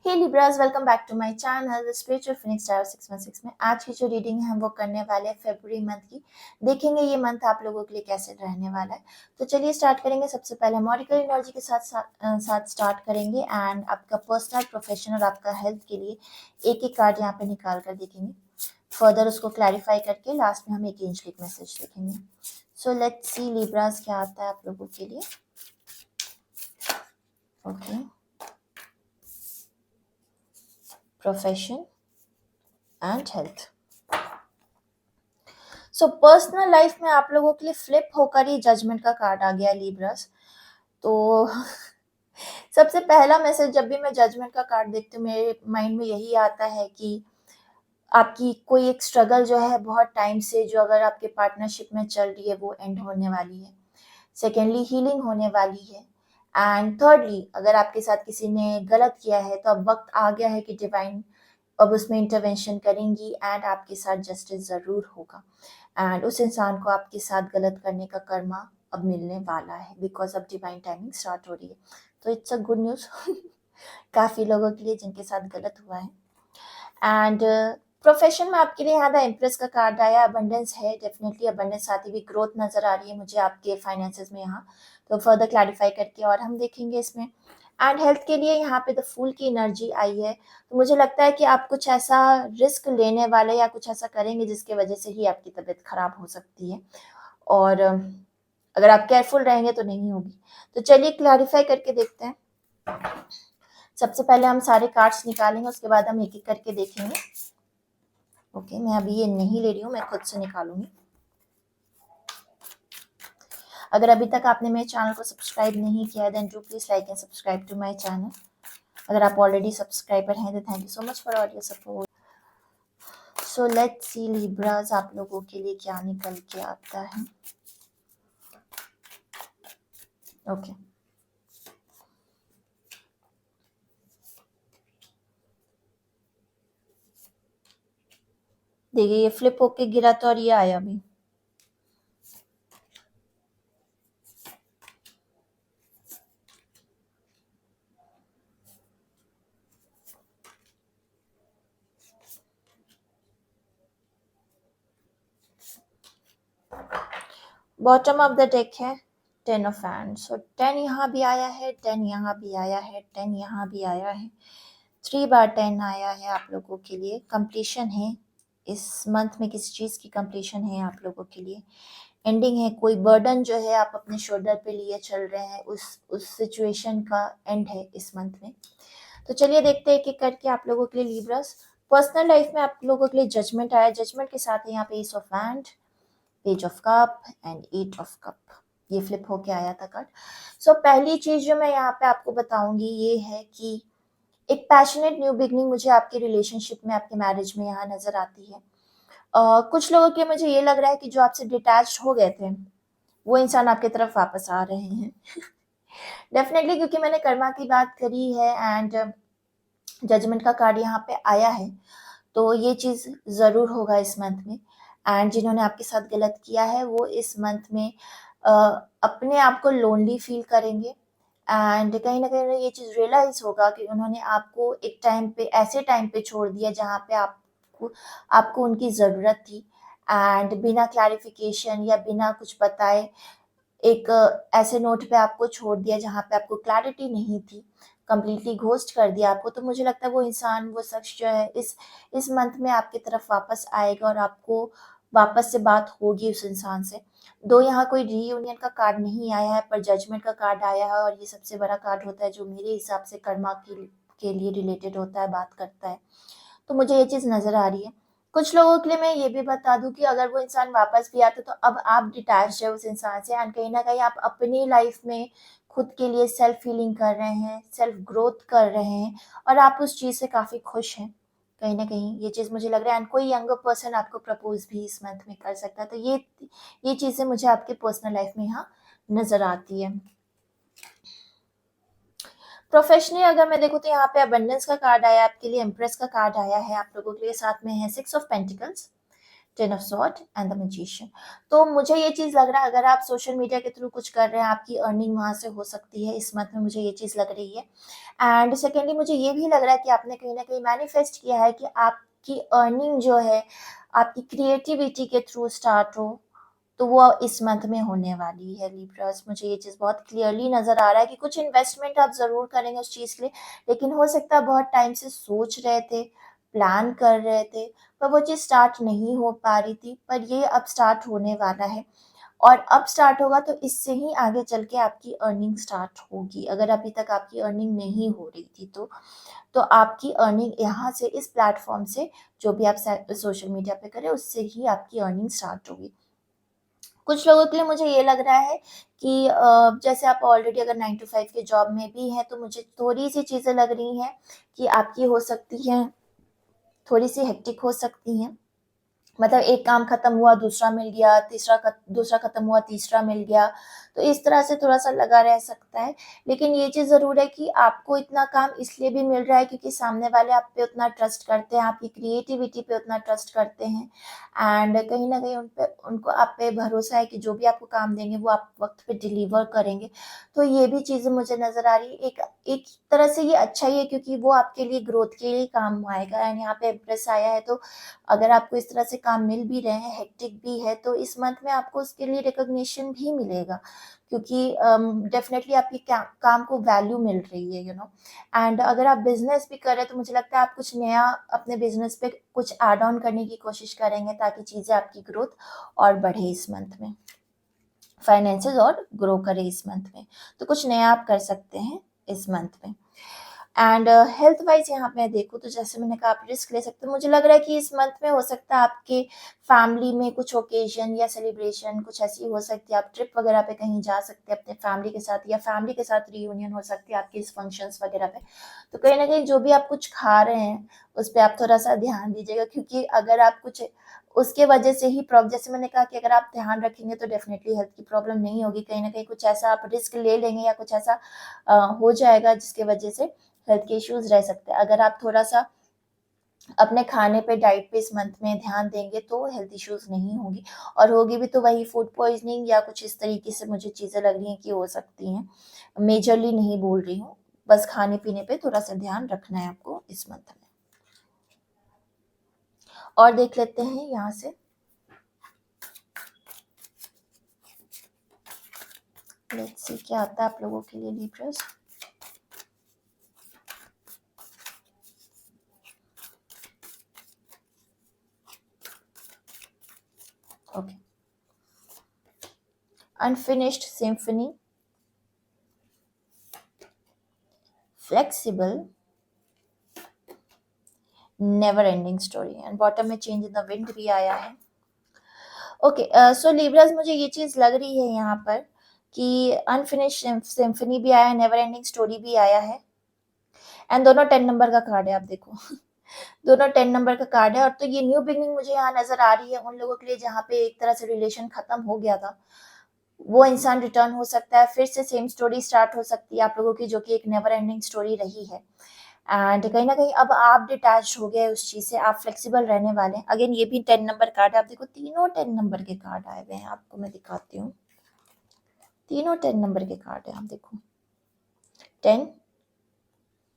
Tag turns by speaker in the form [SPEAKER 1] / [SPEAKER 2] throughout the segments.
[SPEAKER 1] Hey Libras, welcome back to my channel spiritual phoenix tower 616 में आज की जो रीडिंग है हम वो करने वाले हैं फरवरी मंथ की। देखेंगे ये मंथ आप लोगों के लिए कैसे रहने वाला है। तो चलिए स्टार्ट करेंगे। सबसे पहले मॉडिकल एनर्जी के साथ स्टार्ट करेंगे एंड आपका पर्सनल, प्रोफेशनल और आपका हेल्थ के लिए एक एक कार्ड यहाँ पे निकाल कर देखेंगे। फर्दर उसको क्लैरिफाई करके लास्ट में हम एक एंजेलिक मैसेज देखेंगे। सो लेट्स सी लिब्रास क्या आता है आप लोगों के लिए। Okay, profession and health. So personal life में आप लोगों के लिए फ्लिप होकर ही जजमेंट का कार्ड आ गया लिब्रस। तो सबसे पहला मैसेज जब भी मैं जजमेंट का कार्ड देखती हूँ मेरे माइंड में यही आता है कि आपकी कोई एक स्ट्रगल जो है बहुत टाइम से जो अगर आपके पार्टनरशिप में चल रही है वो एंड होने वाली है। सेकेंडली हीलिंग होने वाली है। एंड थर्डली अगर आपके साथ किसी ने गलत किया है तो अब वक्त आ गया है कि डिवाइन अब उसमें इंटरवेंशन करेंगी एंड आपके साथ जस्टिस ज़रूर होगा एंड उस इंसान को आपके साथ गलत करने का कर्मा अब मिलने वाला है बिकॉज अब डिवाइन टाइमिंग स्टार्ट हो रही है। तो इट्स अ गुड न्यूज़ काफ़ी लोगों के लिए जिनके साथ गलत हुआ है। एंड प्रोफेशन में आपके लिए यहाँ द एम्प्रेस का कार्ड आया। अबंडेंस है, डेफिनेटली अबंडेंस साथ ही भी ग्रोथ नजर आ रही है मुझे आपके फाइनेंसेस में यहाँ। तो फर्दर क्लैरिफाई करके और हम देखेंगे इसमें। एंड हेल्थ के लिए यहाँ पे द फूल की एनर्जी आई है। तो मुझे लगता है कि आप कुछ ऐसा रिस्क लेने वाले या कुछ ऐसा करेंगे जिसकी वजह से ही आपकी तबीयत खराब हो सकती है और अगर आप केयरफुल रहेंगे तो नहीं होगी। तो चलिए क्लैरिफाई करके देखते हैं। सबसे पहले हम सारे कार्ड्स निकालेंगे, उसके बाद हम एक एक करके देखेंगे। ओके, मैं अभी ये नहीं ले रही हूँ, मैं खुद से निकालूंगी। अगर अभी तक आपने मेरे चैनल को सब्सक्राइब नहीं किया then do please like and subscribe to my channel. अगर आप ऑलरेडी सब्सक्राइबर हैं तो thank you so much for all your support. So let's see Libras आप लोगों के लिए क्या निकल के आता है। ओके, देखिए ये फ्लिप होके गिरा तो और ये आया भी। बॉटम ऑफ द डेक है 10 ऑफ हैंड्स। सो 10 यहाँ भी आया है, 10 यहाँ भी आया है, 10 यहाँ भी आया है, 3 बार 10 आया है। आप लोगों के लिए कंप्लीशन है, इस मंथ में किसी चीज़ की कंप्लीशन है आप लोगों के लिए। एंडिंग है, कोई बर्डन जो है आप अपने शोल्डर पे लिए चल रहे हैं उस सिचुएशन का एंड है इस मंथ में। तो चलिए देखते हैं एक एक करके आप लोगों के लिए लिब्रस। पर्सनल लाइफ में आप लोगों के लिए जजमेंट आया। जजमेंट के साथ है यहाँ पे S of hand, page of cup and 8 of cup. ये फ्लिप होके आया था कार्ड। सो पहली चीज जो मैं यहाँ पे आपको बताऊंगी ये है कि एक पैशनेट न्यू बिगनिंग मुझे आपके रिलेशनशिप में, आपके मैरिज में यहाँ नजर आती है। कुछ लोगों के मुझे ये लग रहा है कि जो आपसे डिटैच हो गए थे वो इंसान आपकी तरफ वापस आ रहे हैं डेफिनेटली, क्योंकि मैंने कर्मा की बात करी है एंड जजमेंट का कार्ड यहाँ पे आया है। तो ये चीज़ ज़रूर होगा इस मंथ में। एंड जिन्होंने आपके साथ गलत किया है वो इस मंथ में अपने आप को लोनली फील करेंगे एंड कहीं ना कहीं ये चीज़ रियलाइज होगा कि उन्होंने आपको एक टाइम पे, ऐसे टाइम पे छोड़ दिया जहाँ पे आपको आपको उनकी ज़रूरत थी एंड बिना क्लैरिफिकेशन या बिना कुछ बताए एक ऐसे नोट पे आपको छोड़ दिया जहाँ पे आपको क्लैरिटी नहीं थी, कंप्लीटली घोस्ट कर दिया आपको। तो मुझे लगता है वो इंसान, वो शख्स जो है इस मंथ में आपकी तरफ वापस आएगा और आपको वापस से बात होगी उस इंसान से। दो यहाँ कोई रीयूनियन का कार्ड नहीं आया है पर जजमेंट का कार्ड आया है और ये सबसे बड़ा कार्ड होता है जो मेरे हिसाब से कर्मा के लिए रिलेटेड होता है, बात करता है। तो मुझे ये चीज़ नज़र आ रही है। कुछ लोगों के लिए मैं ये भी बता दूं कि अगर वो इंसान वापस भी आता तो अब आप डिटैच है उस इंसान से एंड कहीं ना कहीं आप अपनी लाइफ में खुद के लिए सेल्फ हीलिंग कर रहे हैं, सेल्फ ग्रोथ कर रहे हैं और आप उस चीज़ से काफ़ी खुश हैं। कहीं ना कहीं ये चीज़ मुझे लग रहा है एंड कोई यंगर पर्सन आपको प्रपोज भी इस मंथ में कर सकता है। तो ये चीज़ें मुझे आपके पर्सनल लाइफ में यहाँ नज़र आती है। प्रोफेशनली अगर मैं देखूँ तो यहाँ पे अबंडेंस का कार्ड आया आपके लिए, एम्प्रेस का कार्ड आया है आप लोगों के लिए, साथ में है 6 of pentacles, ten of sword and the magician. तो मुझे ये चीज़ लग रहा है अगर आप सोशल मीडिया के थ्रू कुछ कर रहे हैं, आपकी अर्निंग वहाँ से हो सकती है इस मंथ में, मुझे ये चीज़ लग रही है। एंड सेकेंडली मुझे ये भी लग रहा है कि आपने कहीं ना कहीं मैनिफेस्ट किया है कि आपकी अर्निंग जो है आपकी क्रिएटिविटी के थ्रू स्टार्ट हो, तो वो इस मंथ में होने वाली है लिब्रास। मुझे ये चीज़ बहुत क्लियरली नज़र आ रहा है कि कुछ इन्वेस्टमेंट आप ज़रूर करेंगे उस चीज़ के लिए, लेकिन हो सकता है बहुत टाइम से सोच रहे थे, प्लान कर रहे थे, पर वो चीज़ स्टार्ट नहीं हो पा रही थी, पर ये अब स्टार्ट होने वाला है। और अब स्टार्ट होगा तो इससे ही आगे चल के आपकी अर्निंग स्टार्ट होगी। अगर अभी तक आपकी अर्निंग नहीं हो रही थी तो आपकी अर्निंग यहाँ से इस प्लेटफॉर्म से, जो भी आप सोशल मीडिया पे करें, उससे ही आपकी अर्निंग स्टार्ट होगी। कुछ लोगों के लिए मुझे ये लग रहा है कि जैसे आप ऑलरेडी अगर 9 to 5 के जॉब में भी हैं, तो मुझे थोड़ी सी चीज़ें लग रही हैं कि आपकी हो सकती हैं, थोड़ी सी हेक्टिक हो सकती हैं। मतलब एक काम खत्म हुआ दूसरा मिल गया, दूसरा खत्म हुआ तीसरा मिल गया, तो इस तरह से थोड़ा सा लगा रह सकता है। लेकिन ये चीज़ ज़रूर है कि आपको इतना काम इसलिए भी मिल रहा है क्योंकि सामने वाले आप पे उतना ट्रस्ट करते हैं, आपकी क्रिएटिविटी पे उतना ट्रस्ट करते हैं, एंड कहीं ना कहीं उनको आप पे भरोसा है कि जो भी आपको काम देंगे वो आप वक्त पे डिलीवर करेंगे। तो ये भी चीज़ें मुझे नज़र आ रही है। एक एक तरह से ये अच्छा ही है क्योंकि वो आपके लिए ग्रोथ के लिए काम आएगा। एंड यहाँ पे एम्प्रेस आया है, तो अगर आपको इस तरह से काम मिल भी रहे हैं, हेक्टिक भी है, तो इस मंथ में आपको उसके लिए रिकॉग्निशन भी मिलेगा क्योंकि डेफिनेटली आपकी काम को वैल्यू मिल रही है, एंड अगर आप बिजनेस भी कर रहे हैं तो मुझे लगता है आप कुछ नया अपने बिजनेस पे कुछ ऐड ऑन करने की कोशिश करेंगे ताकि चीज़ें आपकी ग्रोथ और बढ़े इस मंथ में, फाइनेंसेस और ग्रो करे इस मंथ में। तो कुछ नया आप कर सकते हैं इस मंथ में। एंड हेल्थ वाइज यहाँ पे देखूँ तो जैसे मैंने कहा आप रिस्क ले सकते हैं। मुझे लग रहा है कि इस मंथ में हो सकता है आपके फैमिली में कुछ ओकेजन या सेलिब्रेशन कुछ ऐसी हो सकती है, आप ट्रिप वगैरह पे कहीं जा सकते हैं अपने फैमिली के साथ, या फैमिली के साथ रियूनियन हो सकती है आपके इस फंक्शंस वगैरह पे। तो कहीं ना कहीं जो भी आप कुछ खा रहे हैं उस पर आप थोड़ा सा ध्यान दीजिएगा, क्योंकि अगर आप कुछ उसके वजह से ही प्रॉब्लम, जैसे मैंने कहा कि अगर आप ध्यान रखेंगे तो डेफिनेटली हेल्थ की प्रॉब्लम नहीं होगी, कहीं ना कहीं कुछ ऐसा आप रिस्क ले लेंगे या कुछ ऐसा हो जाएगा जिसके वजह से हेल्थ के इश्यूज रह सकते हैं। अगर आप थोड़ा सा अपने खाने पे, डाइट पे इस मंथ में ध्यान देंगे तो हेल्थ इश्यूज नहीं होगी, और होगी भी तो वही फूड पॉइजनिंग या कुछ इस तरीके से मुझे चीज़ें लग रही हैं कि हो सकती हैं। मेजरली नहीं बोल रही हूँ, बस खाने पीने पे थोड़ा सा ध्यान रखना है आपको इस मंथ में। और देख लेते हैं यहाँ से, लेट्स सी क्या आता है आप लोगों के लिए Libras. Okay, unfinished symphony, flexible, never ending story, and bottom में चेंज इन द विंड भी आया है। ओके, सो लिब्रास मुझे ये चीज़ लग रही है यहाँ पर कि अनफिनिश्ड सिम्फनी भी आया है, नेवर एंडिंग स्टोरी भी आया है, एंड दोनों 10 नंबर का कार्ड है, आप देखो दोनों 10 नंबर का कार्ड है। और तो ये न्यू बिगनिंग मुझे यहाँ नजर आ रही है उन लोगों के लिए जहाँ पे एक तरह से रिलेशन खत्म हो गया था, वो इंसान रिटर्न हो सकता है, फिर से सेम स्टोरी स्टार्ट हो सकती है आप लोगों की, जो कि एक नेवर एंडिंग स्टोरी रही है। एंड कहीं ना कहीं अब आप डिटैच हो गए उस चीज़ से, आप फ्लेक्सिबल रहने वाले हैं। अगेन ये भी 10 नंबर कार्ड है, आप देखो तीनों 10 नंबर के कार्ड आए हुए हैं, आपको मैं दिखाती हूँ, तीनों 10 नंबर के कार्ड है, आप देखो 10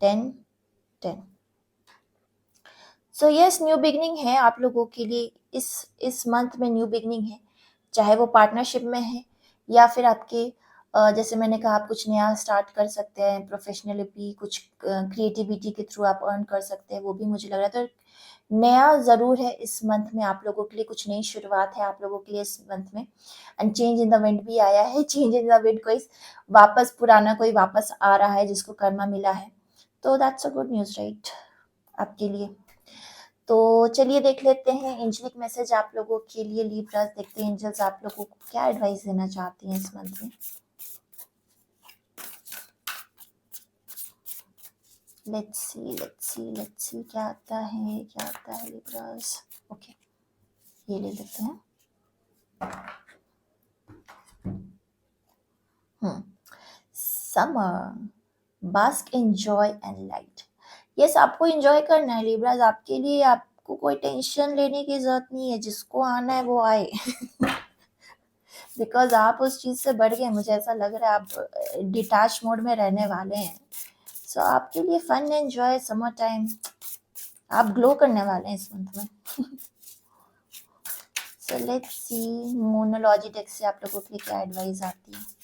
[SPEAKER 1] 10 10। सो यस, न्यू बिगनिंग है आप लोगों के लिए, इस मंथ में न्यू बिगनिंग है, चाहे वो पार्टनरशिप में है या फिर आपके जैसे मैंने कहा आप कुछ नया स्टार्ट कर सकते हैं प्रोफेशनली भी, कुछ क्रिएटिविटी के थ्रू आप अर्न कर सकते हैं, वो भी मुझे लग रहा है। तो नया ज़रूर है इस मंथ में आप लोगों के लिए, कुछ नई शुरुआत है आप लोगों के लिए इस मंथ में। And change in the wind भी आया है, चेंज इन द विंड, कोई वापस पुराना कोई वापस आ रहा है जिसको कर्मा मिला है, तो that's a good news right आपके लिए। तो चलिए देख लेते हैं एंजलिक मैसेज आप लोगों के लिए लिब्रास, देखते हैं एंजल्स आप लोगों को क्या एडवाइस देना चाहती हैं इस मंथ में। लेट्स सी क्या आता है लिब्रास। ओके, ये ले लेते हैं। Summer, bask in joy and light. Yes, आपको एंजॉय करना है लिब्रास, आपके लिए आप आपको कोई टेंशन लेने की ज़रूरत नहीं है, जिसको आना है वो आए। बिकॉज़ आप उस चीज़ से बढ़ गए, मुझे ऐसा लग रहा है आप डिटैच मोड में रहने वाले हैं। सो आपके लिए फन एन्जॉय समर टाइम, आप ग्लो करने वाले हैं इस मंथ में। सो लेट्स सी मोनोलॉजी डेक से आप लोगों के लिए क्या एडवाइस आती है।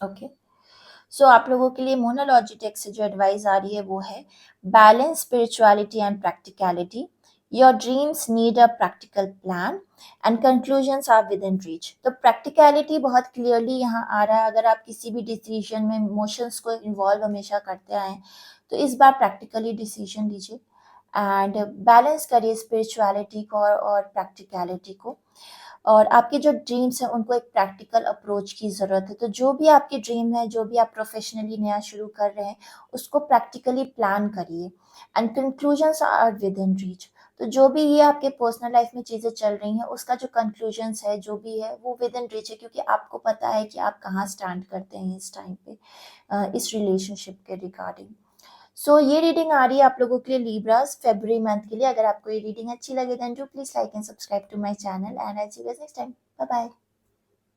[SPEAKER 1] ओके, सो आप लोगों के लिए मोनोलॉजी टेक से जो एडवाइस आ रही है वो है balance spirituality and practicality, your dreams need a practical plan and conclusions are within reach. तो प्रैक्टिकलिटी बहुत क्लियरली यहाँ आ रहा है। अगर आप किसी भी डिसीजन में इमोशंस को इन्वॉल्व हमेशा करते आए हैं, तो इस बार प्रैक्टिकली डिसीजन लीजिए एंड बैलेंस करिए स्पिरिचुअलिटी को और प्रैक्टिकलिटी को। और आपके जो ड्रीम्स हैं उनको एक प्रैक्टिकल अप्रोच की ज़रूरत है। तो जो भी आपके ड्रीम है, जो भी आप प्रोफेशनली नया शुरू कर रहे हैं, उसको प्रैक्टिकली प्लान करिए and conclusions are within reach. तो जो भी ये आपके पर्सनल लाइफ में चीज़ें चल रही हैं, उसका जो कंक्लूजन्स है, जो भी है, वो विद इन रीच है, क्योंकि आपको पता है कि आप कहाँ स्टैंड करते हैं इस टाइम पे इस रिलेशनशिप के रिगार्डिंग। सो ये रीडिंग आ रही है आप लोगों के लिए लिब्रास फरवरी मंथ के लिए। अगर आपको ये रीडिंग अच्छी लगे then do please like and subscribe to my channel and I see you guys next time. Bye bye.